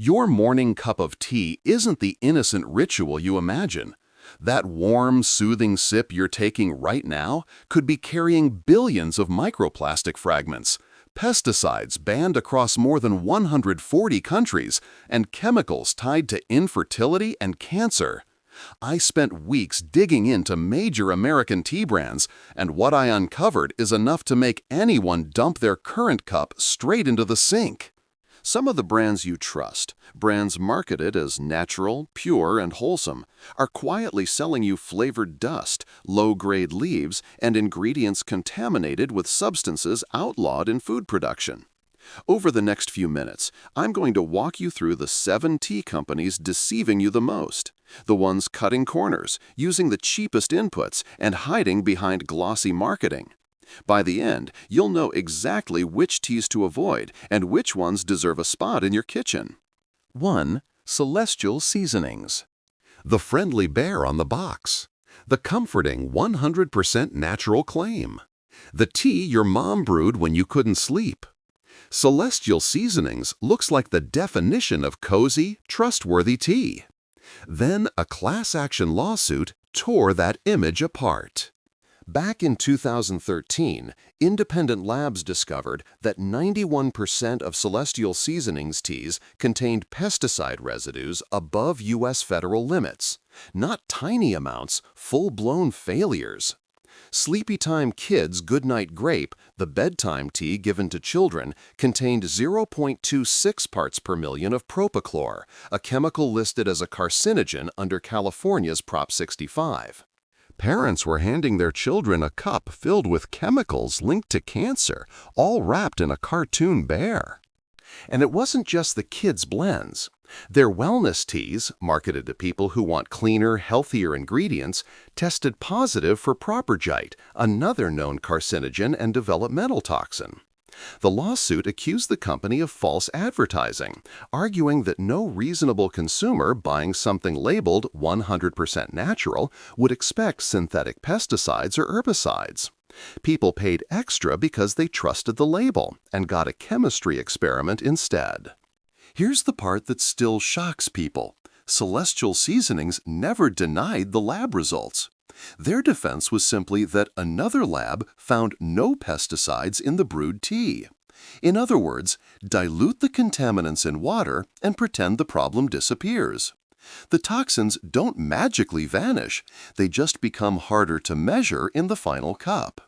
Your morning cup of tea isn't the innocent ritual you imagine. That warm, soothing sip you're taking right now could be carrying billions of microplastic fragments, pesticides banned across more than 140 countries, and chemicals tied to infertility and cancer. I spent weeks digging into major American tea brands, and what I uncovered is enough to make anyone dump their current cup straight into the sink. Some of the brands you trust, brands marketed as natural, pure, and wholesome, are quietly selling you flavored dust, low-grade leaves, and ingredients contaminated with substances outlawed in food production. Over the next few minutes, I'm going to walk you through the 7 tea companies deceiving you the most, the ones cutting corners, using the cheapest inputs, and hiding behind glossy marketing. By the end, you'll know exactly which teas to avoid and which ones deserve a spot in your kitchen. 1. Celestial Seasonings. The friendly bear on the box. The comforting 100% natural claim. The tea your mom brewed when you couldn't sleep. Celestial Seasonings looks like the definition of cozy, trustworthy tea. Then a class action lawsuit tore that image apart. Back in 2013, independent labs discovered that 91% of Celestial Seasonings teas contained pesticide residues above U.S. federal limits. Not tiny amounts, full-blown failures. Sleepytime Kids Goodnight Grape, the bedtime tea given to children, contained 0.26 parts per million of propichlor, a chemical listed as a carcinogen under California's Prop 65. Parents were handing their children a cup filled with chemicals linked to cancer, all wrapped in a cartoon bear. And it wasn't just the kids' blends. Their wellness teas, marketed to people who want cleaner, healthier ingredients, tested positive for propergite, another known carcinogen and developmental toxin. The lawsuit accused the company of false advertising, arguing that no reasonable consumer buying something labeled 100% natural would expect synthetic pesticides or herbicides. People paid extra because they trusted the label and got a chemistry experiment instead. Here's the part that still shocks people. Celestial Seasonings never denied the lab results. Their defense was simply that another lab found no pesticides in the brewed tea. In other words, dilute the contaminants in water and pretend the problem disappears. The toxins don't magically vanish, they just become harder to measure in the final cup.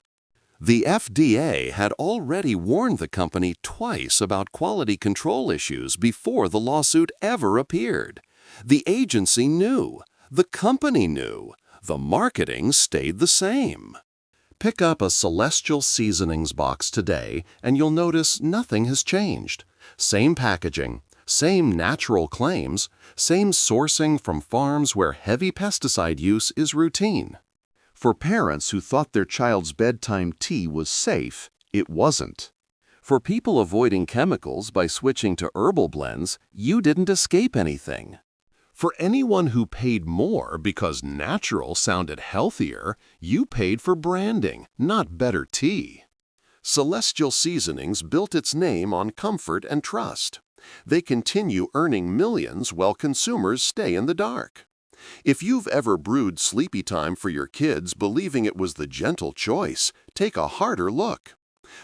The FDA had already warned the company twice about quality control issues before the lawsuit ever appeared. The agency knew. The company knew. The marketing stayed the same. Pick up a Celestial Seasonings box today and you'll notice nothing has changed. Same packaging, same natural claims, same sourcing from farms where heavy pesticide use is routine. For parents who thought their child's bedtime tea was safe, it wasn't. For people avoiding chemicals by switching to herbal blends, you didn't escape anything. For anyone who paid more because natural sounded healthier, you paid for branding, not better tea. Celestial Seasonings built its name on comfort and trust. They continue earning millions while consumers stay in the dark. If you've ever brewed Sleepytime for your kids believing it was the gentle choice, take a harder look.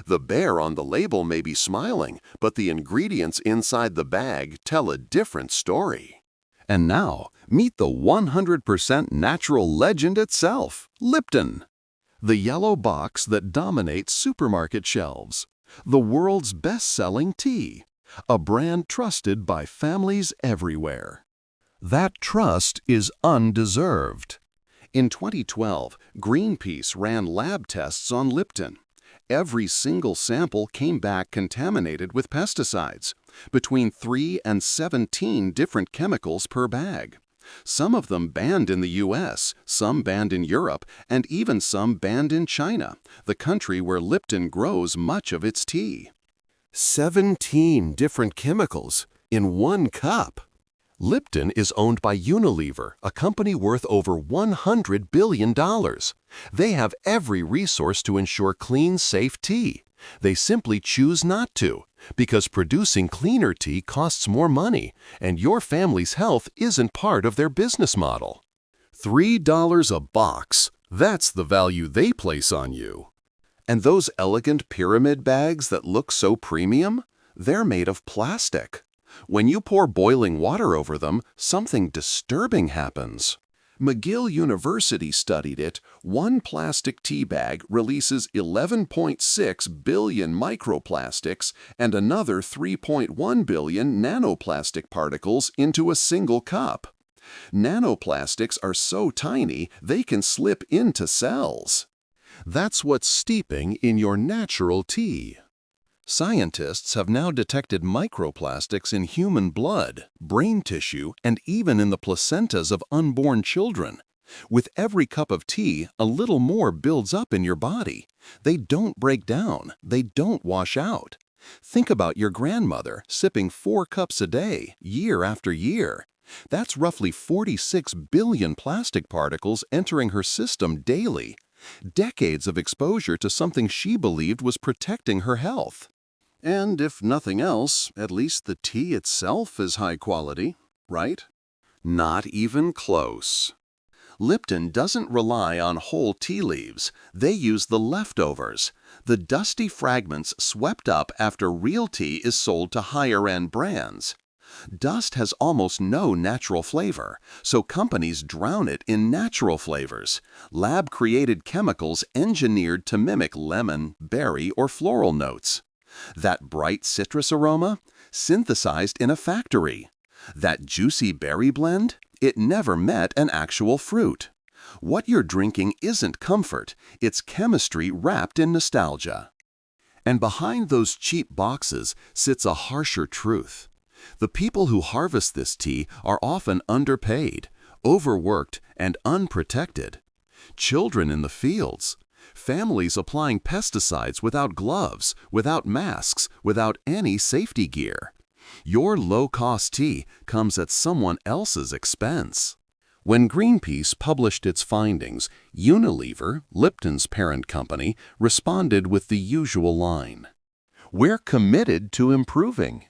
The bear on the label may be smiling, but the ingredients inside the bag tell a different story. And now, meet the 100% natural legend itself, Lipton. The yellow box that dominates supermarket shelves. The world's best-selling tea. A brand trusted by families everywhere. That trust is undeserved. In 2012, Greenpeace ran lab tests on Lipton. Every single sample came back contaminated with pesticides, between 3 and 17 different chemicals per bag. Some of them banned in the U.S., some banned in Europe, and even some banned in China, the country where Lipton grows much of its tea. 17 different chemicals in one cup. Lipton is owned by Unilever, a company worth over $100 billion. They have every resource to ensure clean, safe tea. They simply choose not to, because producing cleaner tea costs more money, and your family's health isn't part of their business model. $3 a box, that's the value they place on you. And those elegant pyramid bags that look so premium, they're made of plastic. When you pour boiling water over them, something disturbing happens. McGill University studied it. One plastic tea bag releases 11.6 billion microplastics and another 3.1 billion nanoplastic particles into a single cup. Nanoplastics are so tiny they can slip into cells. That's what's steeping in your natural tea. Scientists have now detected microplastics in human blood, brain tissue, and even in the placentas of unborn children. With every cup of tea, a little more builds up in your body. They don't break down. They don't wash out. Think about your grandmother sipping 4 cups a day, year after year. That's roughly 46 billion plastic particles entering her system daily. Decades of exposure to something she believed was protecting her health. And if nothing else, at least the tea itself is high quality, right? Not even close. Lipton doesn't rely on whole tea leaves. They use the leftovers, the dusty fragments swept up after real tea is sold to higher-end brands. Dust has almost no natural flavor, so companies drown it in natural flavors, lab-created chemicals engineered to mimic lemon, berry, or floral notes. That bright citrus aroma? Synthesized in a factory. That juicy berry blend? It never met an actual fruit. What you're drinking isn't comfort, it's chemistry wrapped in nostalgia. And behind those cheap boxes sits a harsher truth. The people who harvest this tea are often underpaid, overworked, and unprotected. Children in the fields. Families applying pesticides without gloves, without masks, without any safety gear. Your low-cost tea comes at someone else's expense. When Greenpeace published its findings, Unilever, Lipton's parent company, responded with the usual line: "We're committed to improving."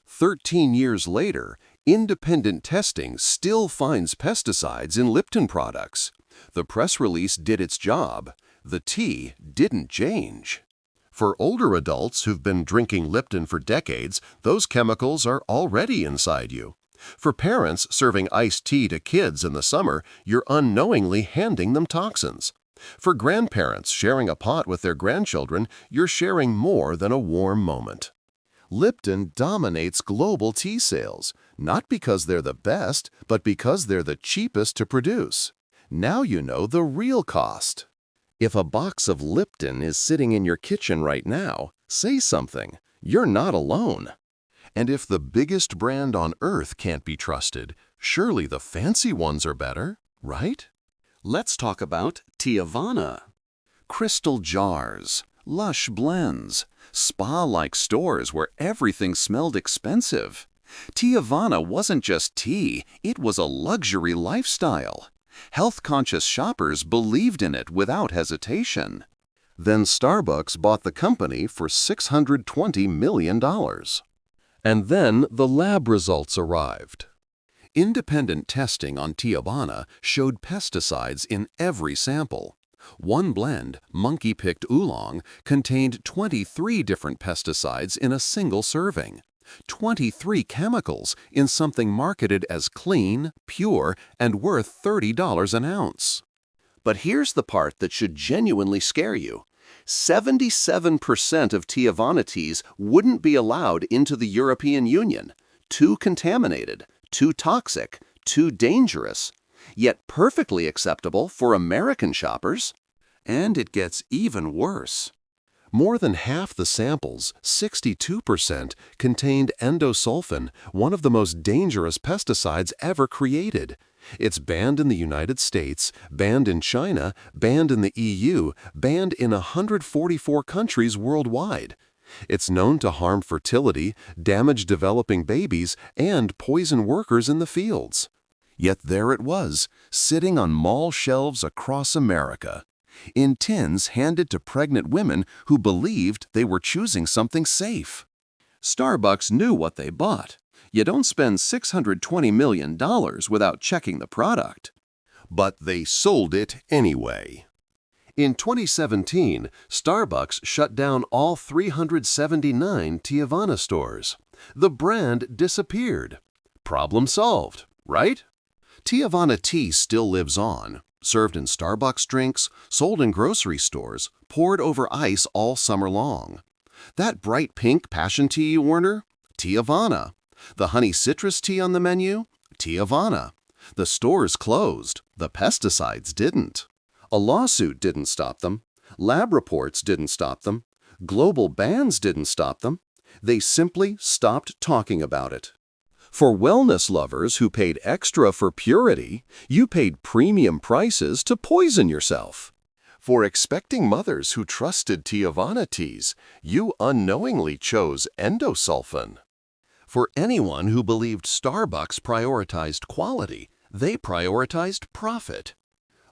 13 years later, independent testing still finds pesticides in Lipton products. The press release did its job. The tea didn't change. For older adults who've been drinking Lipton for decades, those chemicals are already inside you. For parents serving iced tea to kids in the summer, you're unknowingly handing them toxins. For grandparents sharing a pot with their grandchildren, you're sharing more than a warm moment. Lipton dominates global tea sales, not because they're the best, but because they're the cheapest to produce. Now you know the real cost. If a box of Lipton is sitting in your kitchen right now, say something. You're not alone. And if the biggest brand on earth can't be trusted, surely the fancy ones are better, right? Let's talk about Teavana. Crystal jars, lush blends, spa-like stores where everything smelled expensive. Teavana wasn't just tea, it was a luxury lifestyle. Health-conscious shoppers believed in it without hesitation. Then Starbucks bought the company for $620 million. And then the lab results arrived. Independent testing on Teavana showed pesticides in every sample. One blend, monkey-picked oolong, contained 23 different pesticides in a single serving. 23 chemicals in something marketed as clean, pure, and worth $30 an ounce. But here's the part that should genuinely scare you. 77% of Teavana teas wouldn't be allowed into the European Union. Too contaminated, too toxic, too dangerous, yet perfectly acceptable for American shoppers. And it gets even worse. More than half the samples, 62%, contained endosulfan, one of the most dangerous pesticides ever created. It's banned in the United States, banned in China, banned in the EU, banned in 144 countries worldwide. It's known to harm fertility, damage developing babies, and poison workers in the fields. Yet there it was, sitting on mall shelves across America. in tins handed to pregnant women who believed they were choosing something safe. Starbucks knew what they bought. You don't spend $620 million without checking the product. But they sold it anyway. In 2017, Starbucks shut down all 379 Teavana stores. The brand disappeared. Problem solved, right? Teavana tea still lives on, served in Starbucks drinks, sold in grocery stores, poured over ice all summer long. That bright pink passion tea, Warner? Teavana. The honey citrus tea on the menu? Teavana. The stores closed. The pesticides didn't. A lawsuit didn't stop them. Lab reports didn't stop them. Global bans didn't stop them. They simply stopped talking about it. For wellness lovers who paid extra for purity, you paid premium prices to poison yourself. For expecting mothers who trusted Teavana teas, you unknowingly chose endosulfan. For anyone who believed Starbucks prioritized quality, they prioritized profit.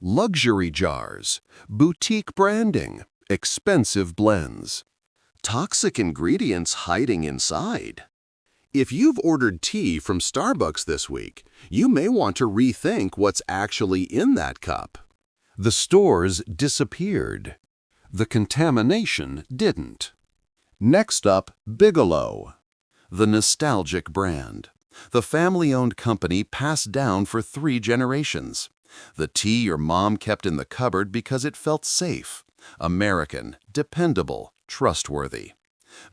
Luxury jars, boutique branding, expensive blends. Toxic ingredients hiding inside. If you've ordered tea from Starbucks this week, you may want to rethink what's actually in that cup. The stores disappeared. The contamination didn't. Next up, Bigelow. The nostalgic brand. The family-owned company passed down for 3 generations. The tea your mom kept in the cupboard because it felt safe, American, dependable, trustworthy.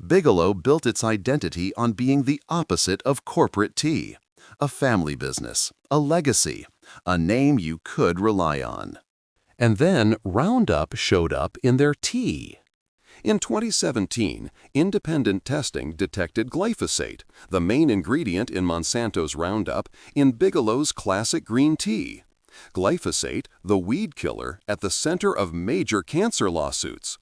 Bigelow built its identity on being the opposite of corporate tea. A family business, a legacy, a name you could rely on. And then Roundup showed up in their tea. In 2017, independent testing detected glyphosate, the main ingredient in Monsanto's Roundup, in Bigelow's classic green tea. Glyphosate, the weed killer, at the center of major cancer lawsuits.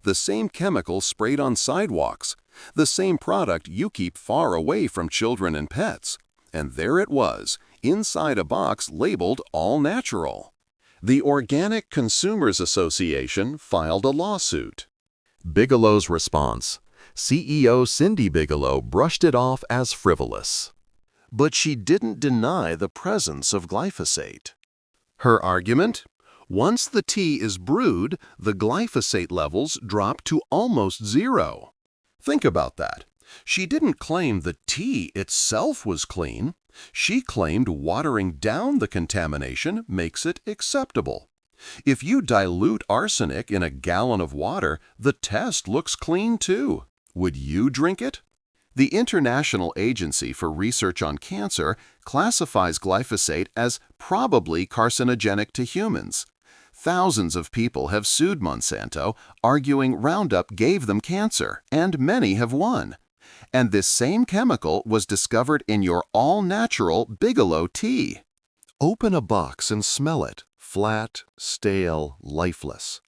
The same chemical sprayed on sidewalks, the same product you keep far away from children and pets. And there it was, inside a box labeled all natural. The Organic Consumers Association filed a lawsuit. Bigelow's response: CEO Cindy Bigelow brushed it off as frivolous. But she didn't deny the presence of glyphosate. Her argument? Once the tea is brewed, the glyphosate levels drop to almost 0. Think about that. She didn't claim the tea itself was clean. She claimed watering down the contamination makes it acceptable. If you dilute arsenic in a gallon of water, the test looks clean too. Would you drink it? The International Agency for Research on Cancer classifies glyphosate as probably carcinogenic to humans. Thousands of people have sued Monsanto, arguing Roundup gave them cancer, and many have won. And this same chemical was discovered in your all-natural Bigelow tea. Open a box and smell it. Flat, stale, lifeless.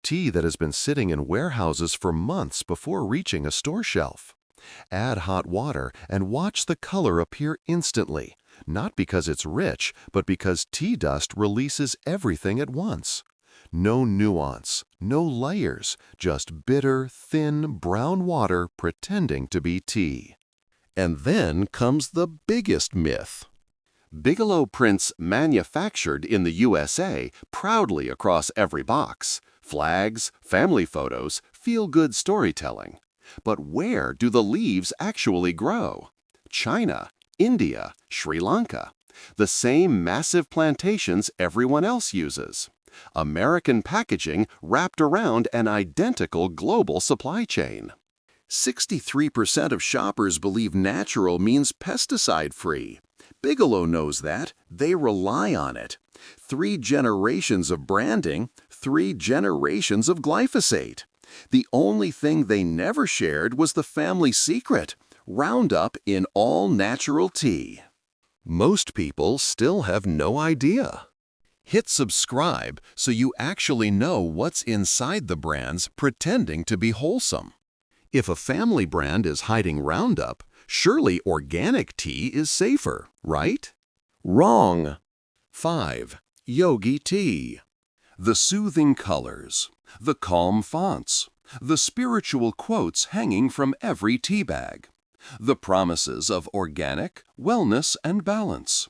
Tea that has been sitting in warehouses for months before reaching a store shelf. Add hot water and watch the color appear instantly, not because it's rich, but because tea dust releases everything at once. No nuance, no layers, just bitter, thin, brown water pretending to be tea. And then comes the biggest myth. Bigelow prints manufactured in the USA proudly across every box. Flags, family photos, feel-good storytelling. But where do the leaves actually grow? China, India, Sri Lanka. The same massive plantations everyone else uses. American packaging wrapped around an identical global supply chain. 63% of shoppers believe natural means pesticide-free. Bigelow knows that. They rely on it. 3 generations of branding, 3 generations of glyphosate. The only thing they never shared was the family secret, Roundup in all-natural tea. Most people still have no idea. Hit subscribe so you actually know what's inside the brands pretending to be wholesome. If a family brand is hiding Roundup, surely organic tea is safer, right? Wrong. 5. Yogi tea. The soothing colors, the calm fonts, the spiritual quotes hanging from every tea bag, the promises of organic, wellness, and balance.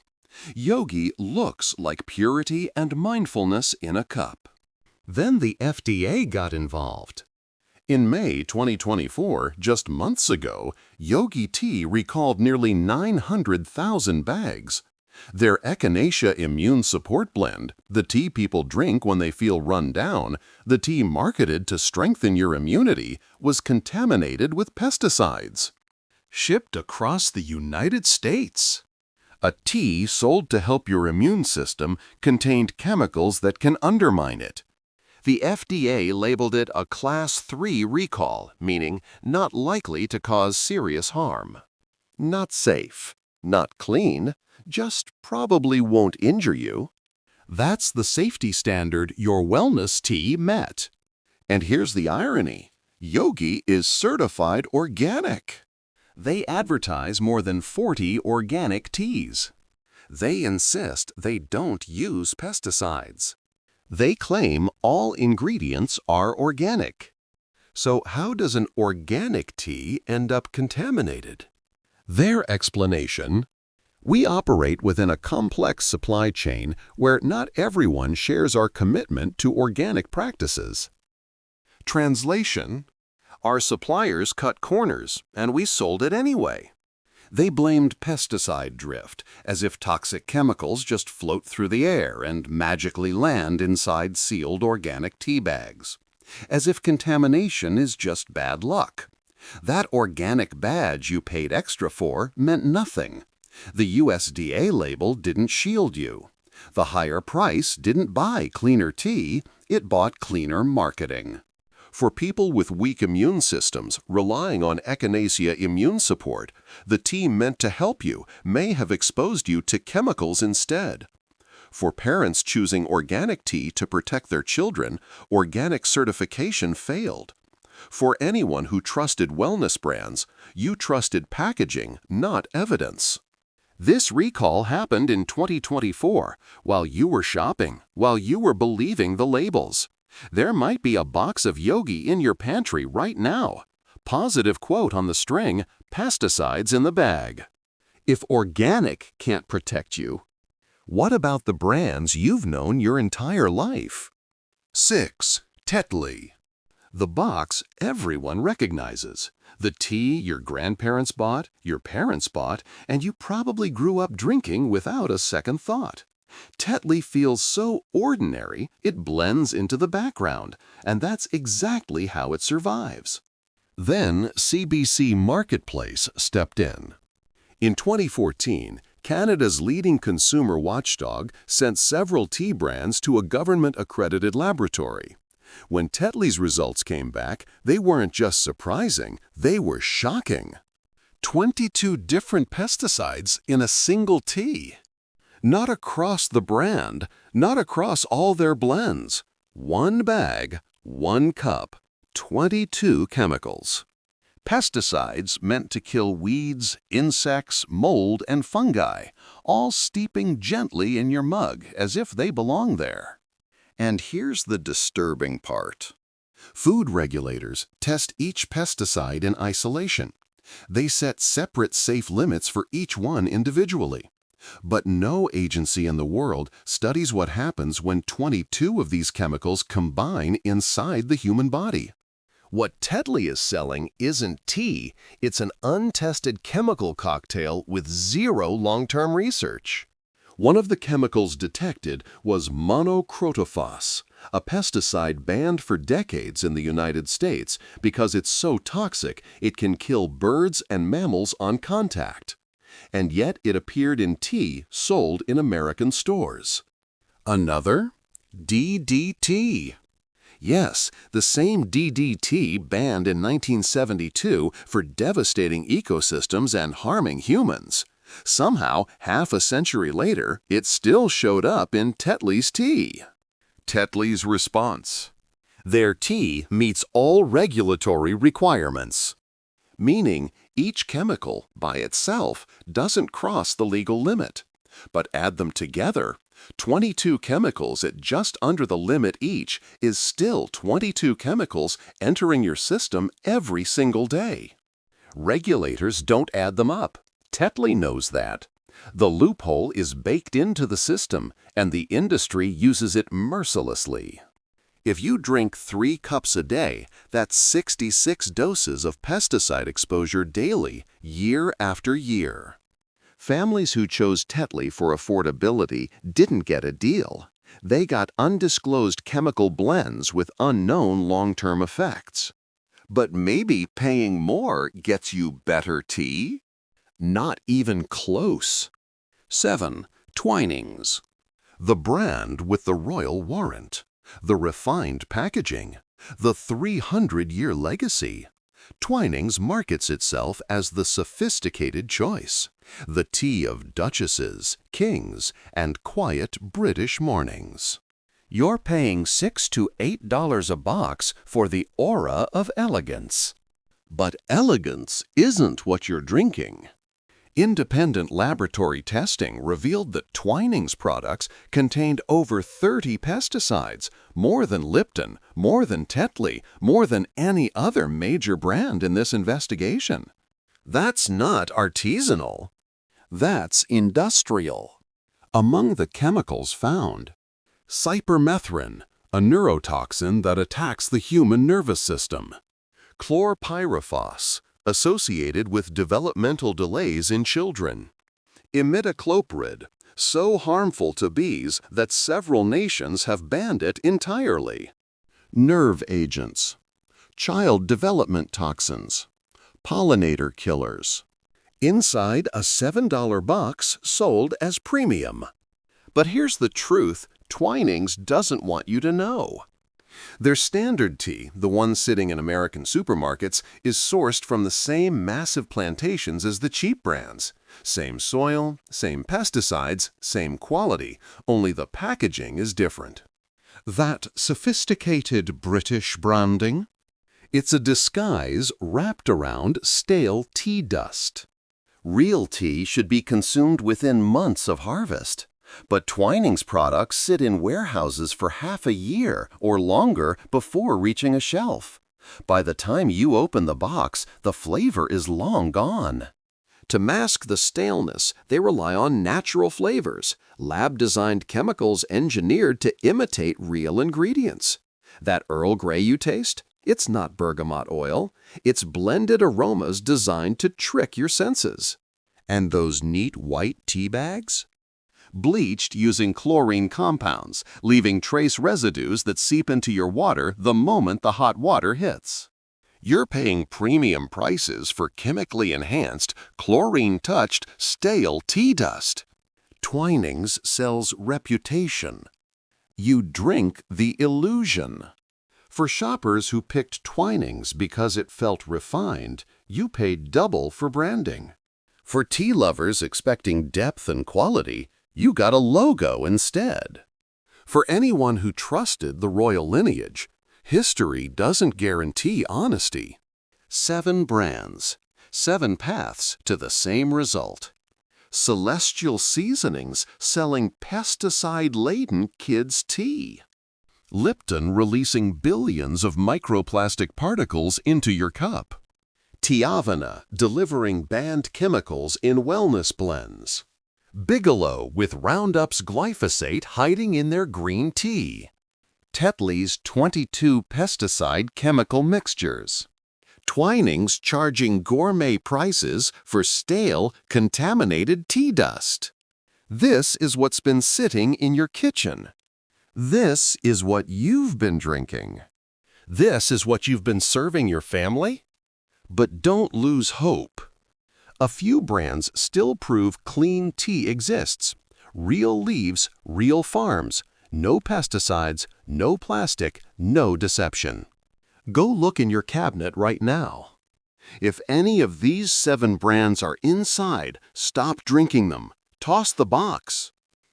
Yogi looks like purity and mindfulness in a cup. Then the FDA got involved. In May 2024, just months ago, Yogi Tea recalled nearly 900,000 bags. Their Echinacea Immune Support Blend, the tea people drink when they feel run down, the tea marketed to strengthen your immunity, was contaminated with pesticides. Shipped across the United States. A tea sold to help your immune system contained chemicals that can undermine it. The FDA labeled it a Class 3 recall, meaning not likely to cause serious harm. Not safe, not clean, just probably won't injure you. That's the safety standard your wellness tea met. And here's the irony. Yogi is certified organic. They advertise more than 40 organic teas. They insist they don't use pesticides. They claim all ingredients are organic. So how does an organic tea end up contaminated? Their explanation: we operate within a complex supply chain where not everyone shares our commitment to organic practices. Translation: our suppliers cut corners, and we sold it anyway. They blamed pesticide drift, as if toxic chemicals just float through the air and magically land inside sealed organic tea bags. As if contamination is just bad luck. That organic badge you paid extra for meant nothing. The USDA label didn't shield you. The higher price didn't buy cleaner tea, it bought cleaner marketing. For people with weak immune systems relying on Echinacea immune support, the tea meant to help you may have exposed you to chemicals instead. For parents choosing organic tea to protect their children, organic certification failed. For anyone who trusted wellness brands, you trusted packaging, not evidence. This recall happened in 2024, while you were shopping, while you were believing the labels. There might be a box of Yogi in your pantry right now. Positive quote on the string, pesticides in the bag. If organic can't protect you, what about the brands you've known your entire life? 6. Tetley. The box everyone recognizes. The tea your grandparents bought, your parents bought, and you probably grew up drinking without a second thought. Tetley feels so ordinary, it blends into the background, and that's exactly how it survives. Then CBC Marketplace stepped in. In 2014, Canada's leading consumer watchdog sent several tea brands to a government-accredited laboratory. When Tetley's results came back, they weren't just surprising, they were shocking. 22 different pesticides in a single tea. Not across the brand, not across all their blends. One bag, one cup, 22 chemicals. Pesticides meant to kill weeds, insects, mold, and fungi, all steeping gently in your mug as if they belong there. And here's the disturbing part. Food regulators test each pesticide in isolation. They set separate safe limits for each one individually. But no agency in the world studies what happens when 22 of these chemicals combine inside the human body. What Tetley is selling isn't tea, it's an untested chemical cocktail with zero long-term research. One of the chemicals detected was monocrotophos, a pesticide banned for decades in the United States because it's so toxic it can kill birds and mammals on contact. And yet it appeared in tea sold in American stores. Another? DDT. Yes, the same DDT banned in 1972 for devastating ecosystems and harming humans. Somehow, half a century later, it still showed up in Tetley's tea. Tetley's response: their tea meets all regulatory requirements. Meaning, each chemical, by itself, doesn't cross the legal limit. But add them together, 22 chemicals at just under the limit each is still 22 chemicals entering your system every single day. Regulators don't add them up. Tetley knows that. The loophole is baked into the system, and the industry uses it mercilessly. If you drink 3 cups a day, that's 66 doses of pesticide exposure daily, year after year. Families who chose Tetley for affordability didn't get a deal. They got undisclosed chemical blends with unknown long-term effects. But maybe paying more gets you better tea? Not even close. 7. Twinings. The brand with the royal warrant, the refined packaging, the 300-year legacy. Twinings markets itself as the sophisticated choice, the tea of duchesses, kings, and quiet British mornings. You're paying $6 to $8 a box for the aura of elegance. But elegance isn't what you're drinking. Independent laboratory testing revealed that Twinings products contained over 30 pesticides, more than Lipton, more than Tetley, more than any other major brand in this investigation. That's not artisanal. That's industrial. Among the chemicals found, cypermethrin, a neurotoxin that attacks the human nervous system. Chlorpyrifos, associated with developmental delays in children. Imidacloprid, so harmful to bees that several nations have banned it entirely. Nerve agents, child development toxins, pollinator killers. Inside a $7 box sold as premium. But here's the truth Twinings doesn't want you to know. Their standard tea, the one sitting in American supermarkets, is sourced from the same massive plantations as the cheap brands. Same soil, same pesticides, same quality, only the packaging is different. That sophisticated British branding? It's a disguise wrapped around stale tea dust. Real tea should be consumed within months of harvest. But Twinings products sit in warehouses for half a year or longer before reaching a shelf. By the time you open the box, the flavor is long gone. To mask the staleness, they rely on natural flavors, lab-designed chemicals engineered to imitate real ingredients. That Earl Grey you taste? It's not bergamot oil. It's blended aromas designed to trick your senses. And those neat white tea bags? Bleached using chlorine compounds, leaving trace residues that seep into your water the moment the hot water hits. You're paying premium prices for chemically enhanced, chlorine-touched, stale tea dust. Twinings sells reputation. You drink the illusion. For shoppers who picked Twinings because it felt refined, you paid double for branding. For tea lovers expecting depth and quality, you got a logo instead. For anyone who trusted the royal lineage, history doesn't guarantee honesty. 7 brands, 7 paths to the same result. Celestial Seasonings selling pesticide-laden kids' tea. Lipton releasing billions of microplastic particles into your cup. Tiavana delivering banned chemicals in wellness blends. Bigelow with Roundup's glyphosate hiding in their green tea. Tetley's 22 pesticide chemical mixtures. Twinings charging gourmet prices for stale, contaminated tea dust. This is what's been sitting in your kitchen. This is what you've been drinking. This is what you've been serving your family? But don't lose hope. A few brands still prove clean tea exists. Real leaves, real farms, no pesticides, no plastic, no deception. Go look in your cabinet right now. If any of these 7 brands are inside, stop drinking them. Toss the box.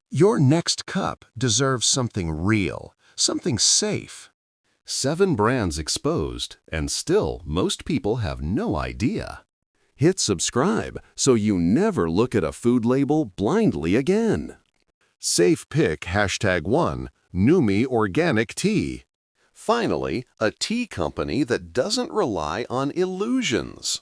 Your next cup deserves something real, something safe. 7 brands exposed, and still most people have no idea. Hit subscribe so you never look at a food label blindly again. Safe pick #1, Numi Organic Tea. Finally, a tea company that doesn't rely on illusions.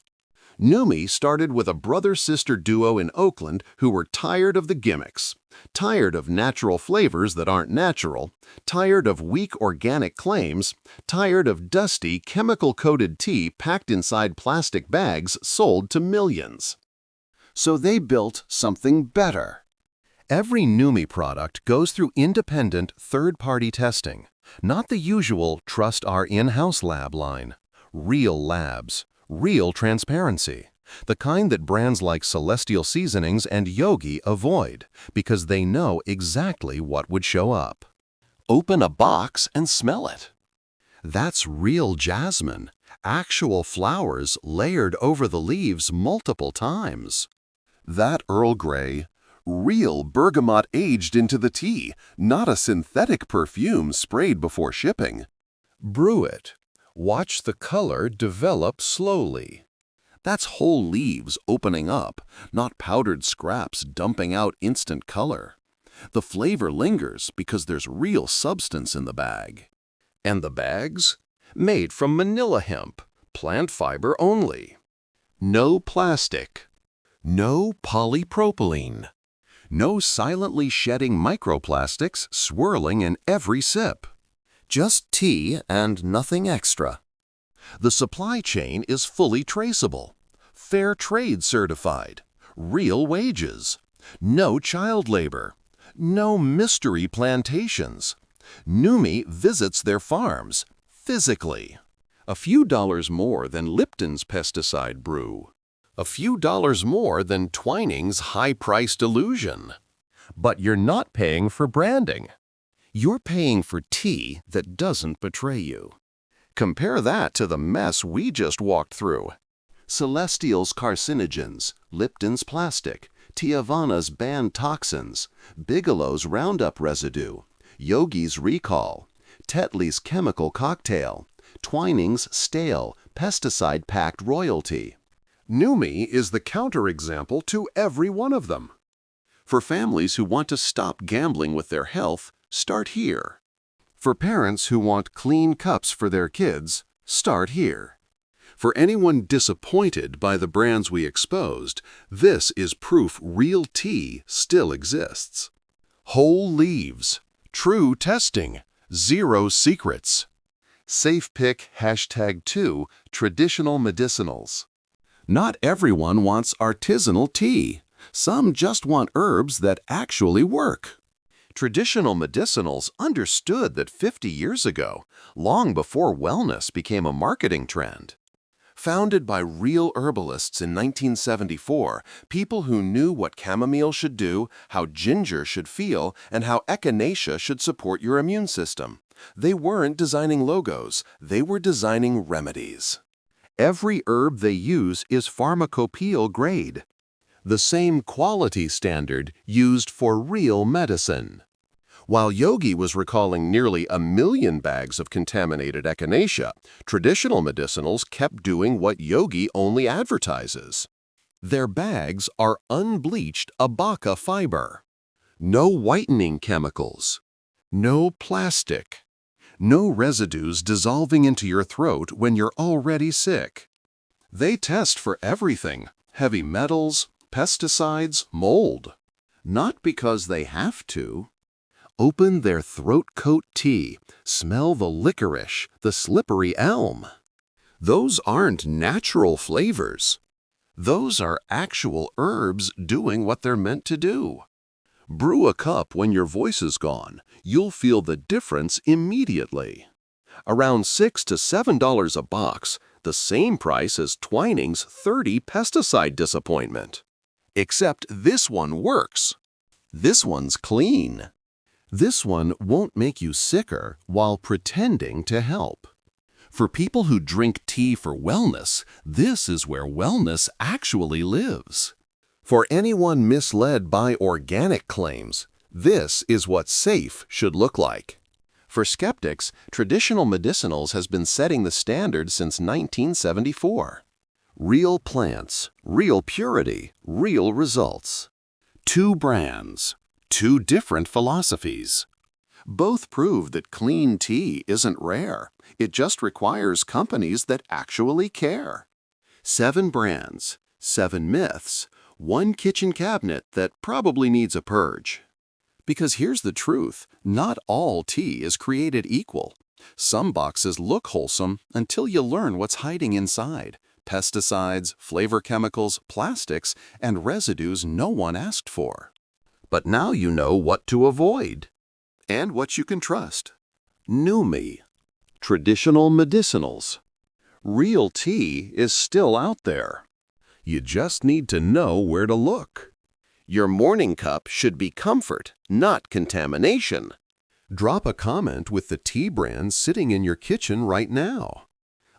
Numi started with a brother-sister duo in Oakland who were tired of the gimmicks, tired of natural flavors that aren't natural, tired of weak organic claims, tired of dusty, chemical-coated tea packed inside plastic bags sold to millions. So they built something better. Every Numi product goes through independent third-party testing, not the usual trust our in-house lab line. Real labs, real transparency, the kind that brands like Celestial Seasonings and Yogi avoid because they know exactly what would show up. Open a box and smell it. That's real jasmine, actual flowers layered over the leaves multiple times. That Earl Grey, real bergamot aged into the tea, not a synthetic perfume sprayed before shipping. Brew it. Watch the color develop slowly. That's whole leaves opening up, not powdered scraps dumping out instant color. The flavor lingers because there's real substance in the bag. And the bags? Made from manila hemp, plant fiber only. No plastic. No polypropylene. No silently shedding microplastics swirling in every sip. Just tea and nothing extra. The supply chain is fully traceable, fair trade certified, real wages, no child labor, no mystery plantations. Numi visits their farms physically. A few dollars more than Lipton's pesticide brew. A few dollars more than Twining's high-priced illusion. But you're not paying for branding. You're paying for tea that doesn't betray you. Compare that to the mess we just walked through. Celestial's carcinogens, Lipton's plastic, Tiavana's banned toxins, Bigelow's Roundup residue, Yogi's recall, Tetley's chemical cocktail, Twining's stale, pesticide-packed royalty. Numi is the counterexample to every one of them. For families who want to stop gambling with their health, start here. For parents who want clean cups for their kids, start here. For anyone disappointed by the brands we exposed, this is proof real tea still exists. Whole leaves, true testing, zero secrets. Safe pick #2, Traditional Medicinals. Not everyone wants artisanal tea. Some just want herbs that actually work. Traditional medicinals understood that 50 years ago, long before wellness became a marketing trend. Founded by real herbalists in 1974, people who knew what chamomile should do, how ginger should feel, and how echinacea should support your immune system. They weren't designing logos, they were designing remedies. Every herb they use is pharmacopeal grade, the same quality standard used for real medicine. While Yogi was recalling nearly 1 million bags of contaminated echinacea, traditional medicinals kept doing what Yogi only advertises. Their bags are unbleached abaca fiber. No whitening chemicals. No plastic. No residues dissolving into your throat when you're already sick. They test for everything: heavy metals, pesticides, mold. Not because they have to. Open their throat coat tea, smell the licorice, the slippery elm. Those aren't natural flavors. Those are actual herbs doing what they're meant to do. Brew a cup when your voice is gone. You'll feel the difference immediately. Around $6 to $7 a box, the same price as Twining's 30 pesticide disappointment. Except this one works. This one's clean. This one won't make you sicker while pretending to help. For people who drink tea for wellness, this is where wellness actually lives. For anyone misled by organic claims, this is what safe should look like. For skeptics, traditional medicinals has been setting the standard since 1974. Real plants, real purity, real results. 2 brands. Two different philosophies. Both prove that clean tea isn't rare. It just requires companies that actually care. 7 brands, 7 myths, 1 kitchen cabinet that probably needs a purge. Because here's the truth, not all tea is created equal. Some boxes look wholesome until you learn what's hiding inside. Pesticides, flavor chemicals, plastics, and residues no one asked for. But now you know what to avoid. And what you can trust. Numi. Traditional medicinals. Real tea is still out there. You just need to know where to look. Your morning cup should be comfort, not contamination. Drop a comment with the tea brands sitting in your kitchen right now.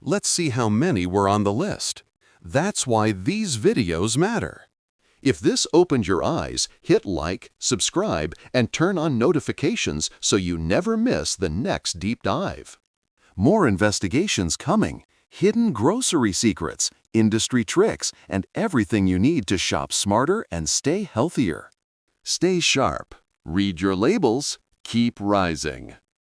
Let's see how many were on the list. That's why these videos matter. If this opened your eyes, hit like, subscribe, and turn on notifications so you never miss the next deep dive. More investigations coming, hidden grocery secrets, industry tricks, and everything you need to shop smarter and stay healthier. Stay sharp, read your labels, keep rising.